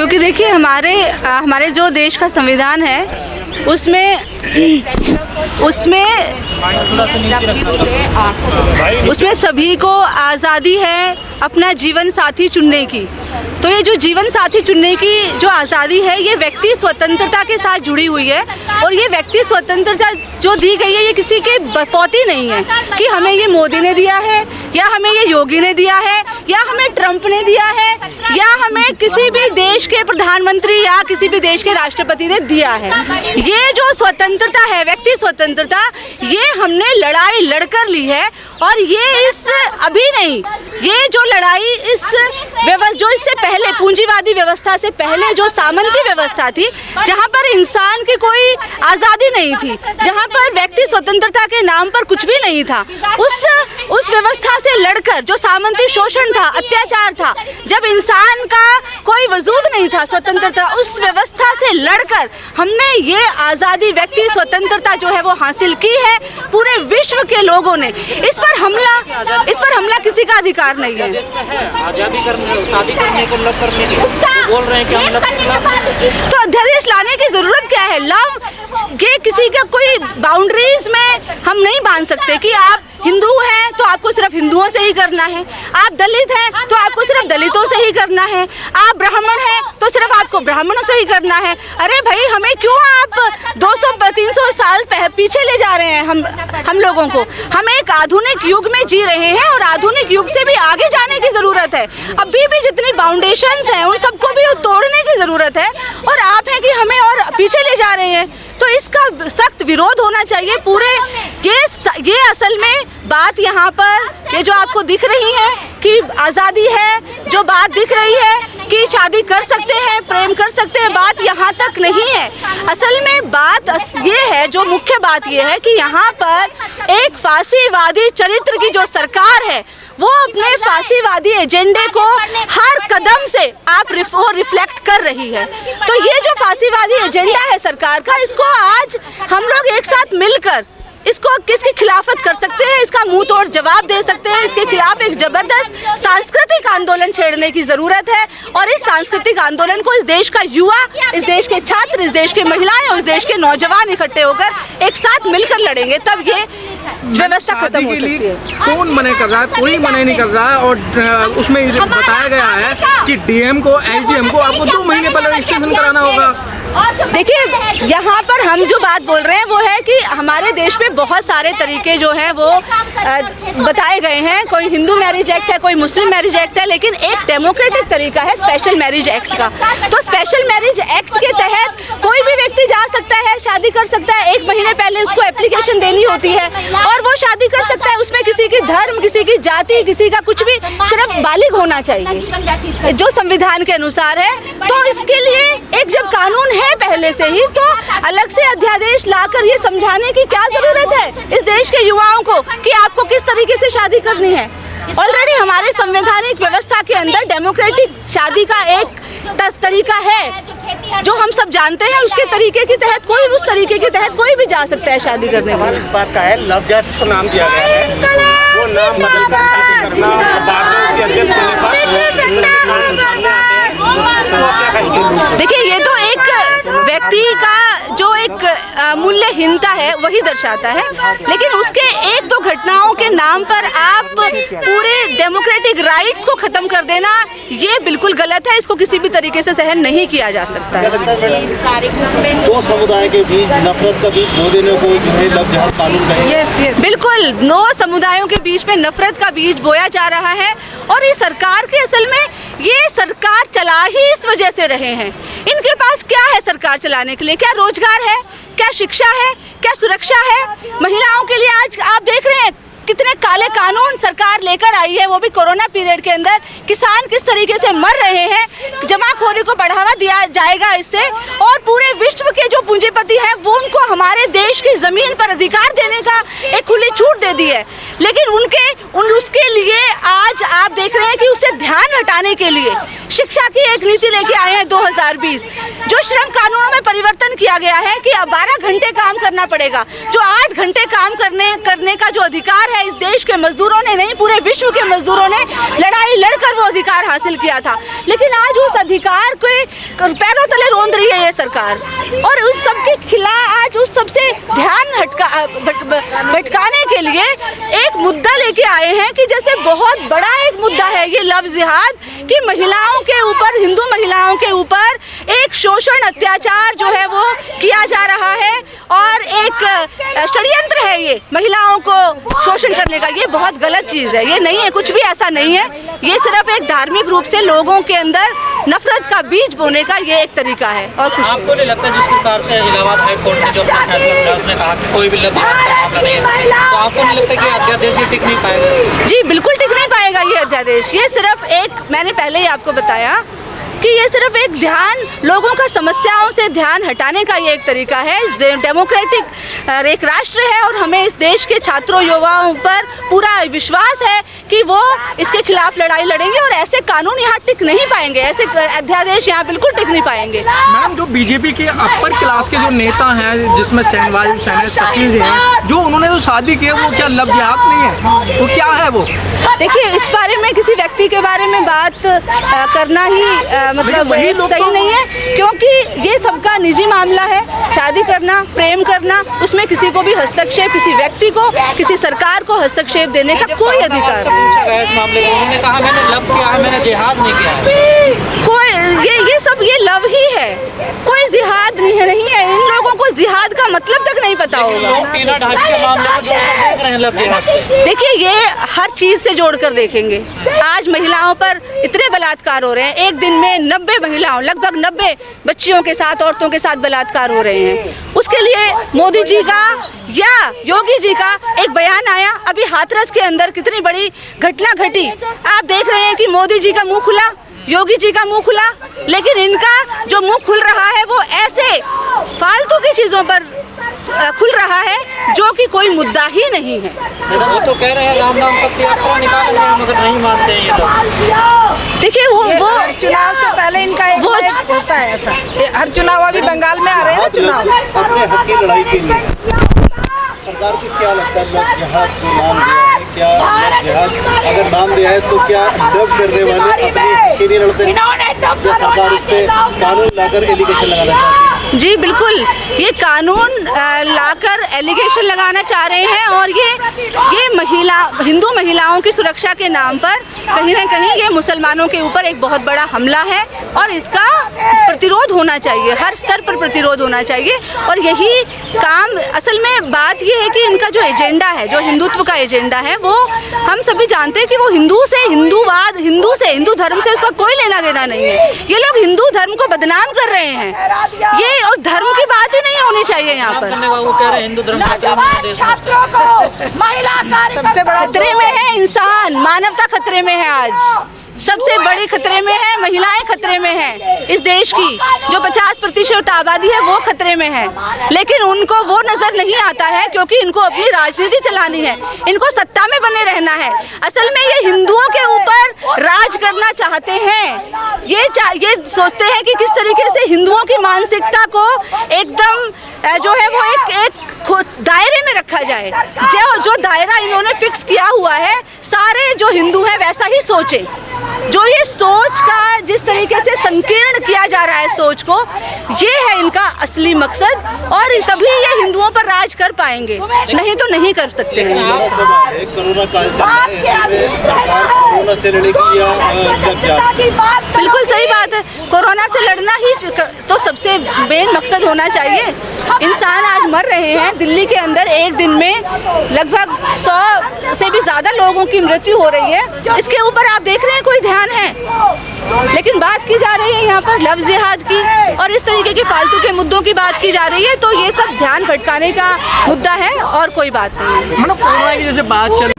क्योंकि देखिए हमारे जो देश का संविधान है उसमें सभी को आज़ादी है अपना जीवन साथी चुनने की। तो ये जो जीवन साथी चुनने की जो आज़ादी है ये व्यक्ति स्वतंत्रता के साथ जुड़ी हुई है, और ये व्यक्ति स्वतंत्रता जो दी गई है ये किसी के बपौती नहीं है कि हमें ये मोदी ने दिया है या हमें ये योगी ने दिया है या हमें ट्रंप ने दिया है या हमें किसी भी देश के प्रधानमंत्री या किसी भी देश के राष्ट्रपति ने दिया है। ये जो स्वतंत्रता है, व्यक्ति स्वतंत्रता, ये हमने लड़ाई लड़कर ली है। और ये अभी नहीं, ये जो लड़ाई जो इससे पहले पूंजीवादी व्यवस्था से पहले जो सामंती व्यवस्था थी, जहाँ पर इंसान की कोई आज़ादी नहीं थी, जहाँ पर व्यक्ति स्वतंत्रता के नाम पर कुछ भी नहीं था, उस व्यवस्था से लड़कर, जो सामंती शोषण था, अत्याचार था, जब इंसान का कोई वजूद नहीं था, स्वतंत्रता, उस व्यवस्था से लड़कर हमने ये आज़ादी, व्यक्ति स्वतंत्रता जो है वो हासिल की है। पूरे विश्व के लोगों ने इस पर हमला किसी का अधिकार नहीं है। आज़ादी करने, शादी करने को लव करने की बोल रहे हैं कि हम लव, तो अध्यादेश लाने की जरूरत क्या है? लव के किसी का कोई बाउंड्रीज में हम नहीं बांध सकते कि आप हिंदू हैं तो आपको सिर्फ हिंदुओं से ही करना है, आप दलित हैं तो आपको सिर्फ दलितों से ही करना है, आप ब्राह्मण हैं तो सिर्फ आपको ब्राह्मणों से ही करना है। अरे भाई, हमें क्यों आप 200-300 साल पीछे ले जा रहे हैं हम लोगों को? हम एक आधुनिक युग में जी रहे हैं और आधुनिक युग से भी आगे जाने की ज़रूरत है। अभी भी जितनी बाउंडेशंस हैं उन सबको भी तोड़ने की ज़रूरत है, और आप हैं कि हमें और पीछे ले जा रहे हैं। तो इसका सख्त विरोध होना चाहिए पूरे। ये असल में बात यहाँ पर ये जो आपको दिख रही है कि आज़ादी है, जो बात दिख रही है कि शादी कर सकते हैं, प्रेम कर सकते हैं, बात यहाँ तक नहीं है। असल में बात ये है, जो मुख्य बात ये है कि यहाँ पर एक फांसीवादी चरित्र की जो सरकार है वो अपने फांसीवादी एजेंडे को हर कदम से रिफ्लेक्ट कर रही है। तो ये जो फांसीवादी एजेंडा है सरकार का, इसको आज हम लोग एक साथ मिलकर इसको किसकी खिलाफत कर सकते हैं, इसका मुंह तोड़ जवाब दे सकते हैं। इसके खिलाफ एक जबरदस्त सांस्कृतिक आंदोलन छेड़ने की जरूरत है, और इस सांस्कृतिक आंदोलन को इस देश का युवा, इस देश के छात्र, इस देश के महिलाएं और इस देश के नौजवान इकट्ठे होकर एक साथ मिलकर लड़ेंगे, तब ये व्यवस्था खत्म हो सकती है। कौन मना कर रहा है? कोई मना नहीं कर रहा है, और उसमें बताया गया है कि डीएम को, एसडीएम को आपको 2 महीने पहले रजिस्ट्रेशन कराना होगा। देखिए, यहाँ पर हम जो बात बोल रहे हैं वो है कि हमारे देश में बहुत सारे तरीके जो हैं वो बताए गए हैं। कोई हिंदू मैरिज एक्ट है, कोई मुस्लिम मैरिज एक्ट है, लेकिन एक डेमोक्रेटिक तरीका है स्पेशल मैरिज एक्ट का। तो स्पेशल मैरिज एक्ट के तहत कोई भी व्यक्ति जा सकता है, शादी कर सकता है। 1 महीने पहले उसको एप्लीकेशन देनी होती है और वो शादी कर सकता है। उसमें किसी की धर्म, किसी की जाति, किसी का कुछ भी, सिर्फ बालिग होना चाहिए जो संविधान के अनुसार है। तो इसके लिए एक जब कानून है पहले से ही, तो अलग से अध्यादेश लाकर ये समझाने की क्या जरूरत है इस देश के युवाओं को कि आपको किस तरीके से शादी करनी है। ऑलरेडी हमारे संवैधानिक व्यवस्था के अंदर डेमोक्रेटिक शादी का एक तरीका है जो हम सब जानते हैं। उसके तरीके के तहत उस तरीके के तहत कोई भी जा सकता है शादी करने में। इस बात का है, लव जिहाद को नाम दिया गया है, वो नाम बदलकर शादी करना, बाद में उसके अध्यक्ष देखिए, ये तो एक व्यक्ति का जो एक मूल्यहीनता है वही दर्शाता है, लेकिन उसके 1-2 घटनाओं के नाम पर आप पूरे डेमोक्रेटिक राइट्स को खत्म कर देना, ये बिल्कुल गलत है। इसको किसी भी तरीके से सहन नहीं किया जा सकता है। 2 समुदाय के बीच नफरत का बीज बो देने को जो है लव जिहाद कानून कहेंगे। बिल्कुल, 9 समुदायों के बीच में नफरत का बीज बोया जा रहा है, और ये सरकार के असल में ये सरकार चला ही इस वजह से रहे हैं। इनके पास क्या है सरकार चलाने के लिए? क्या रोजगार है, क्या शिक्षा है, क्या सुरक्षा है? महिलाओं के लिए आज आप देख रहे हैं कितने काले कानून सरकार लेकर आई है, वो भी कोरोना पीरियड के अंदर। किसान किस तरीके से मर रहे हैं, जमाखोरी को बढ़ावा दिया जाएगा इससे, और पूरे विश्व के जो पूंजीपति हैं वो उनको हमारे देश की ज़मीन पर अधिकार देने का एक खुली छूट दे दी है। लेकिन उसके लिए आज आप देख रहे हैं कि उससे ध्यान हटाने के लिए शिक्षा की एक नीति लेके आए हैं 2020, जो श्रम कानूनों में परिवर्तन किया गया है कि अब 12 घंटे काम करना पड़ेगा, जो 8 घंटे काम करने का जो अधिकार है इस देश के मजदूरों ने नहीं, पूरे विश्व के मजदूरों ने लड़ाई लड़कर वो अधिकार हासिल किया था। लेकिन आज उस अधिकार के पैरों तले रोंद रही है ये सरकार, और उस सब के खिलाफ आज उस सबसे ध्यान भटकाने के लिए एक मुद्दा लेके आए हैं कि जैसे बहुत बड़ा एक मुद्दा है ये लव जिहाद, कि महिलाओं के ऊपर, हिंदू महिलाओं के ऊपर एक शोषण अत्याचार जो है वो किया जा रहा है, और एक षड्यंत्र है ये महिलाओं को शोषण करने का। ये बहुत गलत चीज़ है, ये नहीं है, कुछ भी ऐसा नहीं है। ये सिर्फ एक धार्मिक रूप से लोगों के अंदर नफरत का बीज बोने का ये एक तरीका है, और कुछ आपको नहीं लगता जिस प्रकार से इलाहाबाद हाई कोर्ट ने जो अपना फैसला सुनाया उसने कहा कि कोई भी लव जिहाद का मामला नहीं है, तो आपको नहीं लगता कि अध्यादेश ही टिक नहीं पाएगा? जी बिल्कुल टिक नहीं पाएगा ये अध्यादेश। ये सिर्फ एक, मैंने पहले ही आपको बताया कि ये सिर्फ एक ध्यान, लोगों का समस्याओं से ध्यान हटाने का ये एक तरीका है। इस डेमोक्रेटिक एक राष्ट्र है और हमें इस देश के छात्रों युवाओं पर पूरा विश्वास है कि वो इसके खिलाफ लड़ाई लड़ेंगे, और ऐसे कानून यहाँ टिक नहीं पाएंगे, ऐसे अध्यादेश यहाँ बिल्कुल टिक नहीं पाएंगे। मैडम, जो बीजेपी के अपर क्लास के जो नेता हैं, जिसमें सहनवाज शकील हैं, जो उन्होंने जो शादी की है वो क्या लव जिहाद नहीं है? वो क्या है वो? देखिए, इस बारे में किसी व्यक्ति के बारे में बात करना ही मतलब सही नहीं है, क्योंकि ये सबका निजी मामला है। शादी करना, प्रेम करना, उसमें किसी को भी हस्तक्षेप, किसी व्यक्ति को, किसी सरकार को हस्तक्षेप देने का कोई अधिकार नहीं। पूछा गया इस मामले को, उन्होंने कहा मैंने लव किया है, मैंने जिहाद नहीं किया है। कोई ये सब ये लव ही है, कोई जिहाद नहीं है। इन लोगों को जिहाद का मतलब तक नहीं पता होगा। लोग टीना ढाबी के मामले को जोड़कर देख रहे हैं लव जिहाद से। देखिए, ये हर चीज से जोड़कर देखेंगे। आज महिलाओं पर इतने बलात्कार हो रहे हैं, एक दिन में 90 महिलाओं, लगभग 90 बच्चियों के साथ, औरतों के साथ बलात्कार हो रहे हैं। उसके लिए मोदी जी का या योगी जी का एक बयान आया, अभी हाथरस के अंदर कितनी बड़ी घटना घटी। आप देख रहे हैं कि मोदी जी का मुंह खुला, योगी जी का मुंह खुला, लेकिन इनका जो मुंह खुल रहा है वो ऐसे फालतू की चीजों पर खुल रहा है जो कि कोई मुद्दा ही नहीं है। वो तो कह रहे हैं राम नाम सत्य यात्रा निकाल रहे हैं, मगर नहीं मानते हैं ये लोग। देखिए, वो हर चुनाव से पहले इनका एक होता है ऐसा। हर चुनाव, अभी बंगाल में आ रहे हैं ना चुनाव। अपने हक की लड़ाई के लिए सरकार को क्या लगता है, लव जिहाद जो नाम दिया है, क्या लव जिहाद अगर नाम दिया है तो क्या लव करने वाले अपने हक के लिए लड़ते हैं, या सरकार उस पर कानून लाकर एलिगेशन लगाना चाहती है? जी बिल्कुल, ये कानून लाकर एलिगेशन लगाना चाह रहे हैं, और ये हिंदू महिलाओं की सुरक्षा के नाम पर कहीं ना कहीं ये मुसलमानों के ऊपर एक बहुत बड़ा हमला है, और इसका प्रतिरोध होना चाहिए, हर स्तर पर प्रतिरोध होना चाहिए। और यही काम, असल में बात ये है कि इनका जो एजेंडा है, जो हिंदुत्व का एजेंडा है, वो हम सभी जानते हैं कि वो हिंदूवाद, हिंदू धर्म से उसका कोई लेना देना नहीं है। ये लोग हिंदू धर्म को बदनाम कर रहे हैं, ये और धर्म की बात ही नहीं होनी चाहिए यहाँ पर। वो कह रहे हैं हिंदू धर्म खतरे में है देश में। सबसे बड़ा खतरे में है इंसान, मानवता खतरे में है। आज सबसे बड़ी खतरे में है, महिलाएं खतरे में हैं। इस देश की जो 50% आबादी है वो खतरे में है, लेकिन उनको वो नजर नहीं आता है, क्योंकि इनको अपनी राजनीति चलानी है, इनको सत्ता में बने रहना है। असल में ये हिंदुओं के ऊपर राज करना चाहते हैं। ये सोचते हैं कि किस तरीके से हिंदुओं की मानसिकता को एकदम जो है वो एक दायरे में रखा जाए। जो दायरा इन्होंने फिक्स किया हुआ है, सारे जो हिंदू हैं वैसा ही सोचे। जो ये सोच का जिस तरीके से संकीर्ण किया जा रहा है सोच को, ये है इनका असली मकसद, और तभी ये हिंदुओं पर राज कर पाएंगे, नहीं तो नहीं कर सकते हैं। कोरोना काल चल रहा है, ऐसे में सरकार कोरोना से लड़ेगी या लव जिहाद से? बिल्कुल सही बात है, कोरोना से लड़ना ही तो सबसे मेन मकसद होना चाहिए। इंसान आज मर रहे हैं, दिल्ली के अंदर एक दिन में लगभग 100 से भी ज़्यादा लोगों की मृत्यु हो रही है। इसके ऊपर आप देख रहे हैं कोई ध्यान है, लेकिन बात की जा रही है यहाँ पर लव जिहाद की, और इस तरीके के फालतू के मुद्दों की बात की जा रही है। तो ये सब ध्यान भटकाने का मुद्दा है, और कोई बात नहीं है। मतलब कोरोना की जैसे बात चल